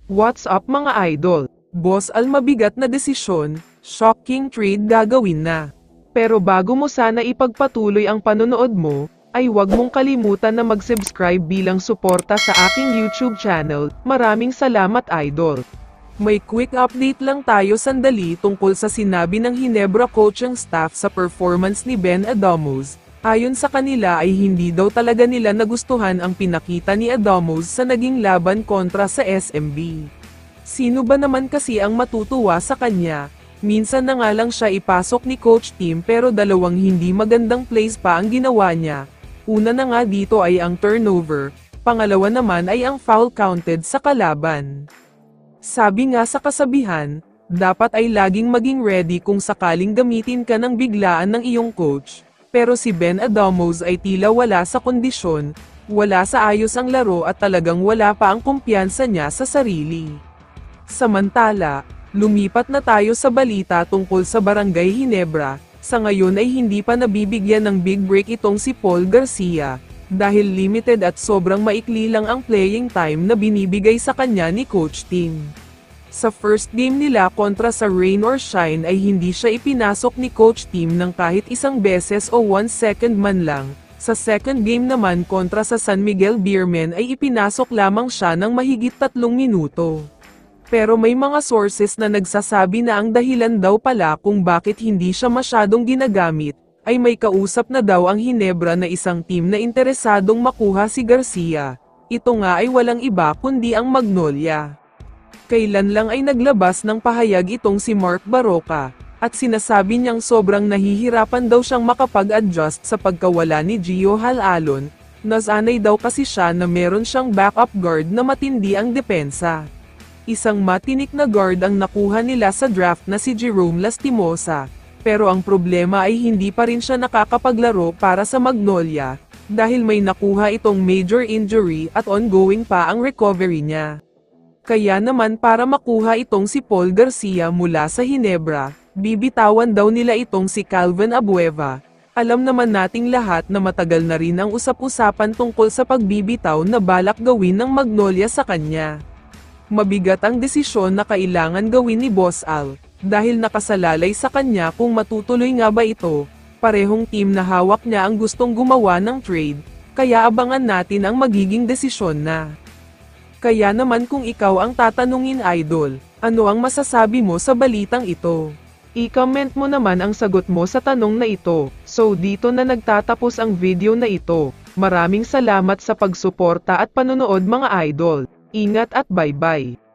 What's up mga idol? Boss Al, mabigat na desisyon, shocking trade gagawin na. Pero bago mo sana ipagpatuloy ang panonood mo, ay huwag mong kalimutan na mag-subscribe bilang suporta sa aking YouTube channel. Maraming salamat idol. May quick update lang tayo sandali tungkol sa sinabi ng Ginebra coaching staff sa performance ni Ben Adamos. Ayon sa kanila ay hindi daw talaga nila nagustuhan ang pinakita ni Adamos sa naging laban kontra sa SMB. Sino ba naman kasi ang matutuwa sa kanya? Minsan na nga lang siya ipasok ni Coach Tim pero dalawang hindi magandang plays pa ang ginawa niya. Una na nga dito ay ang turnover, pangalawa naman ay ang foul counted sa kalaban. Sabi nga sa kasabihan, dapat ay laging maging ready kung sakaling gamitin ka ng biglaan ng iyong coach. Pero si Ben Adamos ay tila wala sa kondisyon, wala sa ayos ang laro at talagang wala pa ang kumpiyansa niya sa sarili. Samantala, lumipat na tayo sa balita tungkol sa Barangay Ginebra. Sa ngayon ay hindi pa nabibigyan ng big break itong si Paul Garcia, dahil limited at sobrang maikli lang ang playing time na binibigay sa kanya ni Coach Tim. Sa first game nila kontra sa Rain or Shine ay hindi siya ipinasok ni Coach Tim ng kahit isang beses o 1 second man lang. Sa second game naman kontra sa San Miguel Beermen ay ipinasok lamang siya ng mahigit 3 minuto. Pero may mga sources na nagsasabi na ang dahilan daw pala kung bakit hindi siya masyadong ginagamit, ay may kausap na daw ang Ginebra na isang team na interesadong makuha si Garcia. Ito nga ay walang iba kundi ang Magnolia. Kailan lang ay naglabas ng pahayag itong si Mark Barroca, at sinasabi niyang sobrang nahihirapan daw siyang makapag-adjust sa pagkawala ni Gio Halalon, nasanay daw kasi siya na meron siyang backup guard na matindi ang depensa. Isang matinik na guard ang nakuha nila sa draft na si Jerome Lastimosa, pero ang problema ay hindi pa rin siya nakakapaglaro para sa Magnolia, dahil may nakuha itong major injury at ongoing pa ang recovery niya. Kaya naman para makuha itong si Paul Garcia mula sa Ginebra, bibitawan daw nila itong si Calvin Abueva. Alam naman nating lahat na matagal na rin ang usap-usapan tungkol sa pagbibitaw na balak gawin ng Magnolia sa kanya. Mabigat ang desisyon na kailangan gawin ni Boss Al, dahil nakasalalay sa kanya kung matutuloy nga ba ito. Parehong team na hawak niya ang gustong gumawa ng trade, kaya abangan natin ang magiging desisyon na. Kaya naman kung ikaw ang tatanungin idol, ano ang masasabi mo sa balitang ito? I-comment mo naman ang sagot mo sa tanong na ito. So dito na nagtatapos ang video na ito. Maraming salamat sa pagsuporta at panonood mga idol. Ingat at bye-bye.